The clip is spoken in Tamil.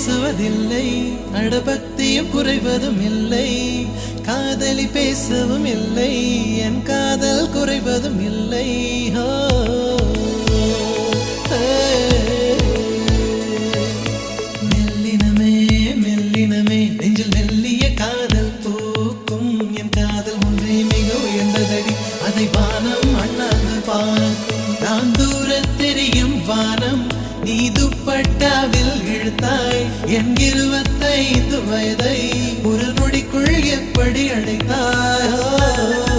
பேசுவதில்லை, அடபக்தியும் குறைவதும் இல்லை, காதலி பேசவும் இல்லை, என் காதல் குறைவதும் இல்லை. மெல்லினமே மெல்லினமே நெஞ்சில் மெல்லிய காதல் பூக்கும், என் காதல் ஒன்றே மிக உயர்ந்ததடி, அதை வானம் அண்ணாந்து பார்க்கும். நான் தூர தெரியும் வானம், நீ துப்பட்டாவில் இழுத்தாய் என் 25 வயதை ஒரு நொடிக்குள் எப்படி அடைத்தாய்.